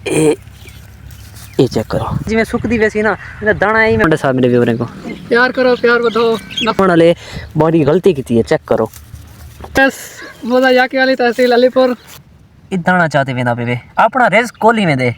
ए ये चेक करो जी मैं सुखदी वैसी ना मेरा दाना ही मैं साहब मेरे व्यूअर को प्यार करो प्यार बताओ नफण वाले बॉडी गलती की है चेक करो बस मोदा याके वाली तहसील अलीपुर ये दाना चाहते वेंदा पे अपना रिस्क कोली में दे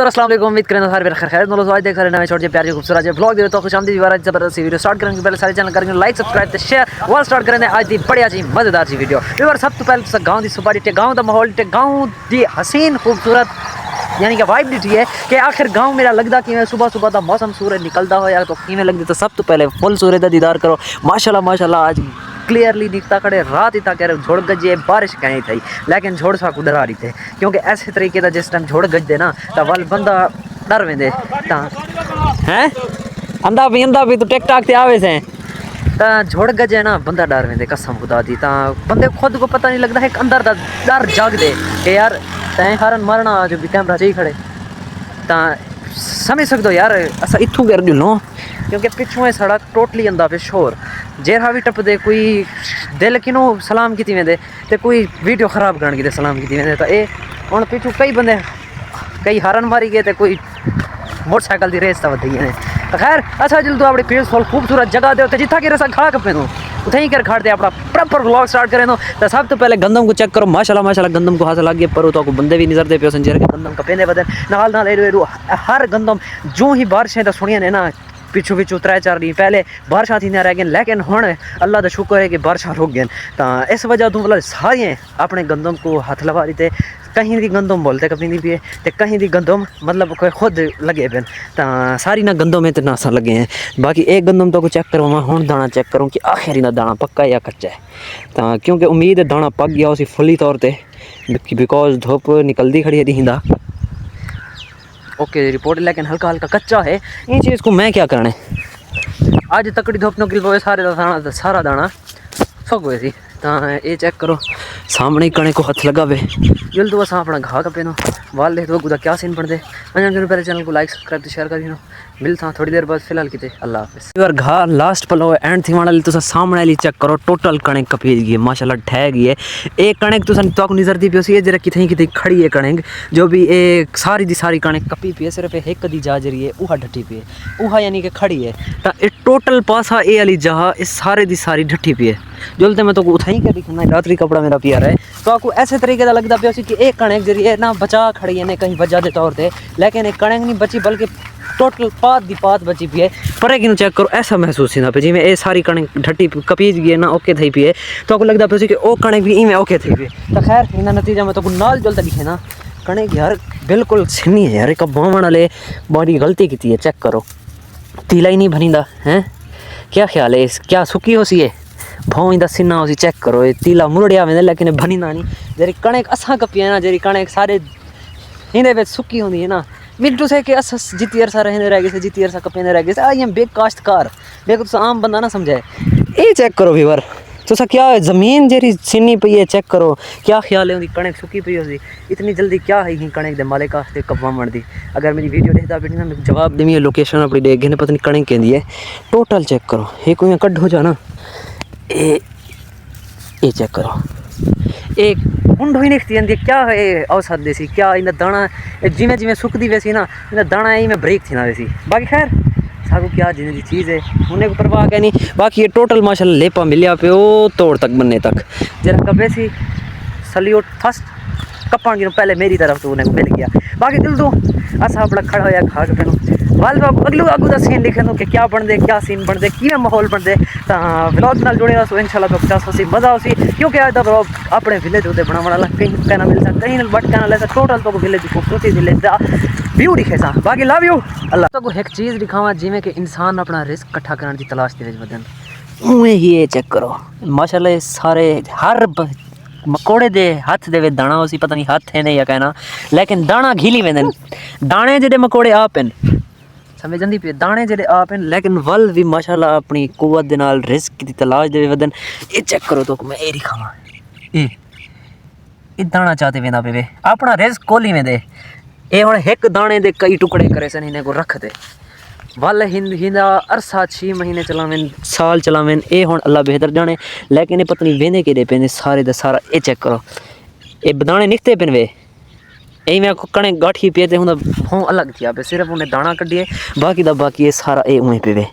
अस्सलाम वालेकुम उम्मीद करें सारे मेरा खैर नोलो आज देख रहे हैं नए छोटे प्यारे खूबसूरत व्लॉग दे तो खुशामदीद वाला जबरदस्त वीडियो स्टार्ट करेंगे पहले सारे चैनल करेंगे लाइक सब्सक्राइब ते शेयर वाल स्टार्ट करें आज दी बढ़िया जी मजेदार सी वीडियो व्यूअर सब तो पहले गांव दी सुबारी ते गांव दा माहौल ते गांव दी हसीन खूबसूरत यानी कि वाइब दी है कि आखिर गांव मेरा लगदा कि सुबह सुबह दा मौसम सूरज निकलदा हो या तो किवें लगदी तो सब तो पहले फुल सूरज दा दीदार करो माशाल्लाह माशाल्लाह आज क्लियरली दिखता खड़े रात इतना कह रहे झोड़ गजे बारिश कहीं थी लेकिन झोड़ सा कुदर आ रही थे क्योंकि ऐसे तरीके का जिस टाइम झोड़ गजदे ना तो वल बंदा डर वेंदे हैं अंधा भी तो टिक टाक ते आवे से झोड़ गजे ना बंदा डर वेंदे कसम खुदा दी बंदे खुद को पता नहीं लगता है अंदर दा डर जागदे कि यार तैं हारन मरना जो भी कैमरा चाहिए खड़े समझ सकते हो यार असा इत्थों कर दिलो क्योंकि पिछुए सड़क टोटली अंदा पे शोर जेरा भी टपदे कोई दिल किनू सलाम की वेंदे ते कोई वीडियो खराब करन की सलाम की वेंदे तो ये हुण पिछू कई बंदे कई हारन मारी गए थे कोई मोटरसाइकिल की रेस वधी गए तो खैर अच्छा जल तू अपनी पीसफुल खूबसूरत जगह दे जिथा कि रसा खा कपे तू उथे ही कर खाड़ दे अपना प्रॉपर व्लॉग स्टार्ट करें तो सब तो पहले गंदम को चेक करो माशाल्लाह माशाल्लाह गंदम को हाथ लगे पर तो बंदे भी नजर दे पे संजर के गंदम कपेंदे बदन नाल नाल हर गंदम जो ही बारिशें तो सुनिया ने ना पिछू पिछू 3-4 दिन पहले बारिशा थी रह गए लेकिन हुण अल्लाह का शुक्र है कि बारिशा रुक गए तो इस वजह तो मतलब सारे अपने गंदम को हाथ लगा दी थे कहीं दी गंदम बोलते कभी नहीं पिए तो कहीं दी गंदम मतलब कोई खुद लगे पे तो सारी ना गंदम में तो नासा लगे हैं बाकी एक गंदम तो को चेक करो मैं हूँ दाना चेक करूँ कि आखिर ना दाना पक्का या कच्चा है तो क्योंकि उम्मीद है दाना पक गया उसी फुली तौर पर बिकॉज धुप निकलती खड़ी है दिखा ओके रिपोर्ट लेकिन हल्का हल्का कच्चा है इन चीज़ को मैं क्या करना है आज तकड़ी धुप निकल पाए सारा दाना सब हुए सी तो ये चेक करो सामने कणे को हाथ लगावे जल्द तो असा अपना घा कपे नो वाल देख दो क्या सीन पड़ते अजन पहले चैनल को लाइक सब्सक्राइब शेयर कर दिनो मिलता थोड़ी देर बाद फिलहाल किते अल्लाह हाफिज़ यार घा लास्ट पलो एंड थी वाली तो सामने वाली चेक करो टोटल कणक कपीज गई माशाल्लाह ठह गई है एक कणक तो नजर दी पी जरा कितनी कितनी खड़ी है कणक जो भी एक सारी दी सारी कणक कपी पी है सिर्फ एक दी जा जरी है उहा ढट्टी पी है उहा यानी कि खड़ी है तो ये टोटल पासा ए वाली जहा इस सारे दी सारी ढट्टी पी है जल्द मैं तो उठा ही कर दिखना रात्रि कपड़ा मेरा पिया है तो आपको ऐसे तरीके का लगता पे कि एक कणक जरिए ना बचा खड़ी है ना कहीं वजह के तौर पर लेकिन एक कणक नहीं बची बल्कि टोटल पात बची पी है पर कि चेक करो ऐसा महसूस होता पे जिमें ये सारी कणक ढट्टी कपीज गई है ना ओके थी पी है तो आपको लगता पे कि वो कणक भी इवें ओके थी पी तो खैर इन नतीजा में तो नाल जल्द दिखे ना कणक यार बिल्कुल सिनी है यार एक बावण वाले बड़ी गलती की है चेक करो तीला ही नहीं भनीदा है क्या ख्याल है क्या सुखी हो सी है भाव इंदा सिन्ना उसी चेक करो ये तीला मुरड़िया में लेकिन भनीदा नहीं जरी कणक असा कपी है ना जरी कणक सारे इन्हें सुखी होती है ना मिलटू से कि अस जितनी अरसा रहने रह गए जितनी अरसा कपेंदे रह गए आई एम बेग काश्तकार देखो तो आम बंदा ना समझे ये चेक करो व्यूअर तो सा क्या जमीन जेरी सिनी पई है चेक करो क्या ख्याल है उनकी कणक सुखी पई होती इतनी जल्दी क्या है ही कणक दे मालिक आस्ते कपवा मरदी अगर मेरी वीडियो देखता बेटी ना जवाब देवी लोकेशन अपनी देख गए पता नहीं कणक कहती है टोटल चेक करो ये कोई कट हो जा ना ये चेक करो एक हुंड ही निकती जाती क्या है औसत देसी क्या इन दाना जिमें जिमें सुकती वैसी ना इन दाना ही में ब्रेक थी ना वैसी बाकी खैर सागू क्या जिन्हें चीज़ है उन्हें को परवाह क्या नहीं बाकी ये टोटल माशाल्लाह लेपा मिलिया पे ओ तोड़ तक बनने तक जरा कब वैसी सल्यूट फर्स्ट कप्पा की पहले मेरी तरफ तो उन्हें मिल गया बाकी दिल दो असा अपना खड़ा होया खा के फिर वाल अगलू अगू का सीन लिखे दो कि क्या बन दे क्या सीन बन दे कि माहौल बन दे तो व्लॉग नाल जुड़े रहो इंशाल्लाह तो 50 मज़ा हो सी क्योंकि आज दा अपने विलेज होते बनाने वाला कहीं कहना मिलता कहीं बट कहना लैसा टोटल तो विलेज की खूबसूरती विलेज दा व्यू दिखे सा बाकी लव यू अल्लाह तो एक चीज़ दिखावा जिमें कि इंसान अपना रिस्क इकट्ठा करने की तलाश दे वजन उवें ही ये चेक करो माशाल्लाह सारे हर मकोड़े दे हथ दे दाना उसी पता नहीं हथ है नहीं या कहना लेकिन दाना घिली वेंदन दाने जेडे मकोड़े आप हैं समझ आंदी पे दाने जेडे आप हैं लेकिन वल भी माशाल्लाह अपनी कुवत दे नाल रिस्क दी तलाश दे वदन ये चेक करो तो मैं ए दिखावा ये दाना चाहते वेंदा पे अपना रिस्क कोली में दे ए हुण एक दाने दे कई टुकड़े करे सन इन्हें को रख दे वल हिंदा अरसा 6 महीने चलावें साल चलावें ए हुण अल्लाह बेहतर जाने लेकिन ये पता नहीं वेंदे केड़े पेंदे सारे दा सारा ये चेक करो ये दाने निकते पेन वे यही मैं कणे गाठी पे ते हुंदा हों अलग थिया पे सिर्फ उन्हें दाना कड्डिए बाकी दा बाकी ये सारा ए उवें पे वे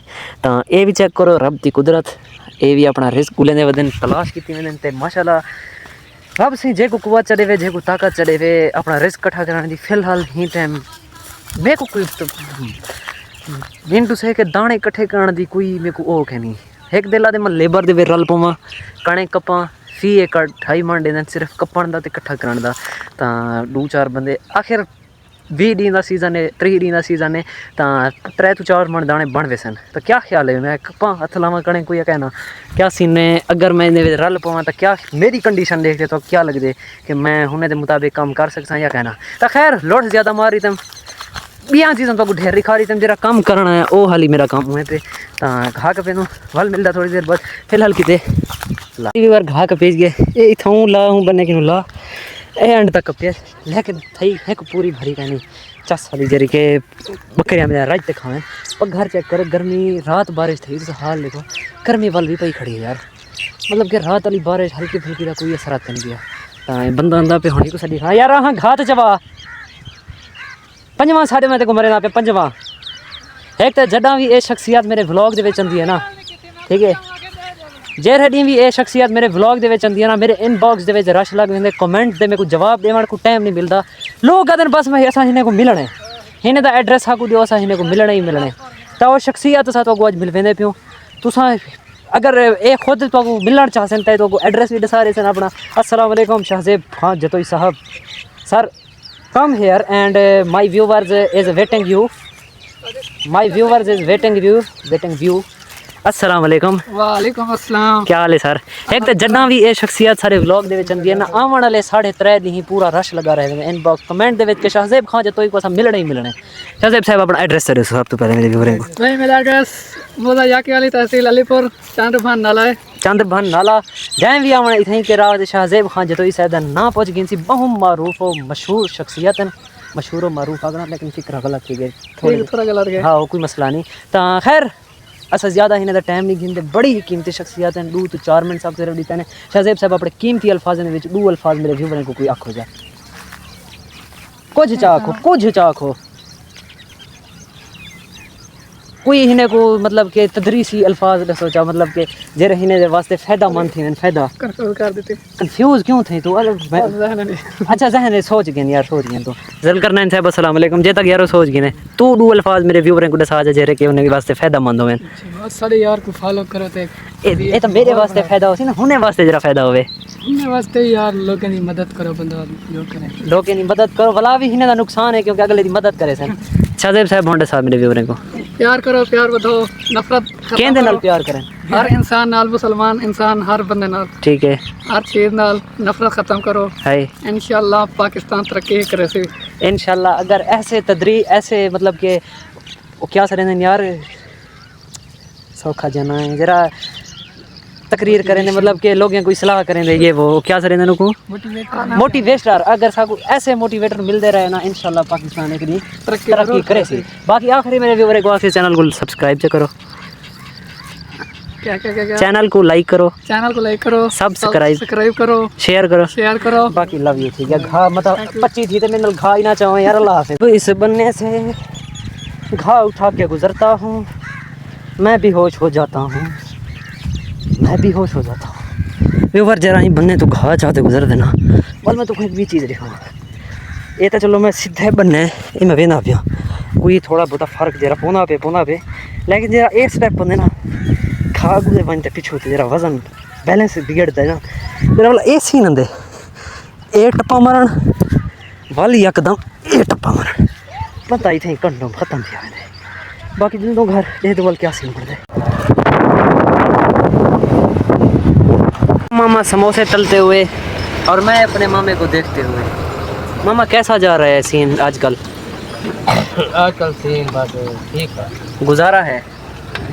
तां ए भी चेक करो रब दी कुदरत ए भी अपना रिस्क कुलें दे वदन तलाश कीती वेंदे ते माशाल्लाह रब सी जे को कुवत चढ़े वे जे को ताकत चढ़े वे अपना रिस्क इकट्ठा करने दी फिलहाल ही टाइम मैं को कोई दिन टू से के दाने इकट्ठे करने दी कोई मेरे को ओ नहीं एक दिला दे मैं लेबर दे वे रल पवां कणे कपां फी एक 2.5 मन देना सिर्फ कपन दा ते इकट्ठा करने दा तां 2-4 बंदे आखिर 20 दिन का सीजन है 30 दिन का सीजन है तो 3-4 मन दाने बन वे सन तो क्या ख्याल है मैं कपा हथ लावा कणे कोई कहना क्या सीन है अगर मैं इन्हें रल पावा तो क्या मेरी कंडीशन देखते तो क्या लगते कि मैं हुने के मुताबिक काम कर सकता या कहना तो खैर लोड ज़्यादा मार रही तुम बिया चीज़ों तो ढेर खा रही तुम जरा काम करना है वो हाली मेरा काम हुए पे तो घा के पेनू वल मिलता थोड़ी देर बाद फिलहाल किते बार घा के पेज गए ये इथों ला हूँ बने कि ला एंड तक पे लेकिन थी एक पूरी भरी कहनी चस वाली जरी के बकरियां मेरा राज तक खाएं पर घर चेक कर गर्मी रात बारिश थी तो हाल देखो गर्मी वाल भी पई खड़ी है यार मतलब कि रात वाली बारिश हल्की फुल्की का कोई असर नहीं गया तो बंदा अंदा पे होनी को सड़ी खा यार हाँ घात चवा 5वां साढ़े मैं को मरे ना पे 5वां एक तो जदा भी ये शख्सियत मेरे व्लॉग दे विच आंदी है ना ठीक है जेर हड्डी भी ये शख्सियत मेरे व्लॉग दे विच आंदी है ना मेरे इनबॉक्स दे विच रश लग वेंदे कमेंट दे मेरे को जवाब देवण को टाइम नहीं मिलता लोग कहते बस मैं असां हिने को मिलने हिने दा एड्रेस हाकू दियो असां हिने को मिलने ही मिलने तो वो शख्सियत सा तो अज मिल वेंदे पियो तुसां अगर ये खुद तो मिलना चाहते हैं तो एड्रेस भी दसा रहे सन अपना अस्सलाम वालेकुम शाहजेब खान जतोई साहब sir come here and my viewers is waiting view अस्सलाम वालेकुम वालेकुम अस्सलाम क्या हाल है सर एक तो जदा भी ये शख्सियत सारे व्लॉग दे विच आंदी है ना आवन वाले 3.5 दिन पूरा रश लगा रहे इनबॉक्स कमेंट दे विच के शाहजेब खान जतोई को असां मिलने ही मिलने शाहजेब साहब अपना एड्रेस दे सब तो पहले मेरे व्यूअर को भाई मेरा एड्रेस मोदा याकी वाली तहसील अलीपुर चंद्रभान नाला है चंद्रभान नाला जैं भी आवन इथें के राज शाहजेब खान जतोई साहब ना पहुंच गई सी बहुम मारूफ और मशहूर शख्सियत मशहूर और मारूफ आगना लेकिन फिक्र गलत थी गई थोड़ा गलत गया हाँ कोई मसला नहीं तो खैर अस ज़्यादा इन्हें टाइम नहीं गिनते बड़ी ही कीमती शख्सियत हैं 2 to 4 मिनट सब सिर्फ दीते हैं शाहजेब साहब अपने कीमती अल्फाज में 2 अल्फाज मेरे व्यूअर को कोई आखो जाए कुछ चाखो कोई इन्हें को मतलब के तदरीसी अल्फाज ने सोचा मतलब के जरा इन्हें वास्ते फायदा मंद थी फायदा कर देते कंफ्यूज क्यों थे तो अच्छा जहन सोच गए यार सोच गए तो जल करना साहब अस्सलाम वालेकुम जे तक यार सोच गए तू 2 अल्फाज मेरे व्यूअर को दसा जा जरे के उन्हें वास्ते फायदा मंद होवे बहुत सारे यार को फॉलो करो ते ये तो मेरे वास्ते फायदा हो सी ना हुने वास्ते जरा फायदा होवे उन्हें वास्ते यार लोगों की मदद करो बंदा जो करे लोगों की मदद करो भला भी इन्हें नुकसान है क्योंकि अगले की मदद करे सन शाहजेब साहब होंडे साहब मेरे व्यूअर को प्यार करो प्यार बताओ नफरत केंदे नाल प्यार करें हर इंसान नाल मुसलमान इंसान हर बंदे नाल ठीक है हर चीज नाल नफरत खत्म करो है इंशाल्लाह पाकिस्तान तरक्की करे से इंशाल्लाह अगर ऐसे मतलब के वो क्या सरें यार सौखा जाना है जरा तकरीर करें मतलब के लोगों को सलाह करें ये वो क्या सरें को मोटिवेटर अगर साकू ऐसे मोटिवेटर मिलते रहे ना इंशाल्लाह पाकिस्तान एक दिन तरक्की करे सी बाकी आखिरी मेरे व्यूअर को आखिरी चैनल को सब्सक्राइब करो क्या क्या क्या क्या चैनल को लाइक करो, चैनल को लाइक करो, सब्सक्राइब करो, शेयर करो। बाकी लव यू। ठीक है, घा मतलब 25 थी तो मैंने घा ही ना चाहूँ यार। अल्लाह हाफिज़। तो इस बनने से घा उठा के गुजरता हूँ, मैं बेहोश हो जाता हूँ, मैं बेहोश हो जाता हूँ। व्यूवर जरा ही बनने तो घा चाहते गुजर देना। बल मैं तुमको एक भी चीज़ दिखाऊँ, ये तो चलो मैं सीधे बनने ये मैं वेना पिया कोई थोड़ा बहुत फर्क जरा पौना पे लेकिन जरा एक स्टेप बंदे ना खा गुजर बनते पिछू जरा वजन बैलेंस बिगड़ता है ना मेरा वाला ए सीन आंदे ए टप्पा मारन वाली यकदम ए टप्पा मारन पता ही थे कंडोम खत्म किया मैंने। बाकी दिन दो घर ये तो वाल क्या सीन पड़ते। मामा समोसे तलते हुए और मैं अपने मामे को देखते हुए। मामा कैसा जा रहा है सीन आजकल? आजकल सीन बस ठीक है, गुजारा है,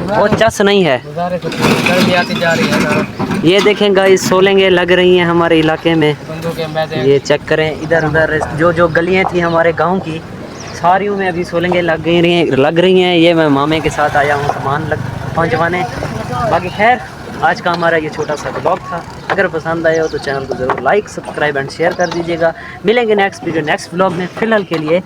वो चस नहीं है। गुजारे कुछ गर्मी आती जा रही है ना। ये देखें गाइस, सोलेंगे लग रही हैं हमारे इलाके में। बंदूकें मैदे ये चेक करें इधर उधर जो गलियां थी हमारे गांव की सारियों में अभी सोलेंगे लग रही हैं। ये मैं मामे के साथ आया हूँ सामान पहुँचवाने। बाकी खैर आज का हमारा ये छोटा सा ब्लॉग था। अगर पसंद आया हो तो चैनल को ज़रूर लाइक सब्सक्राइब एंड शेयर कर दीजिएगा। मिलेंगे नेक्स्ट वीडियो नेक्स्ट ब्लॉग में। फ़िलहाल के लिए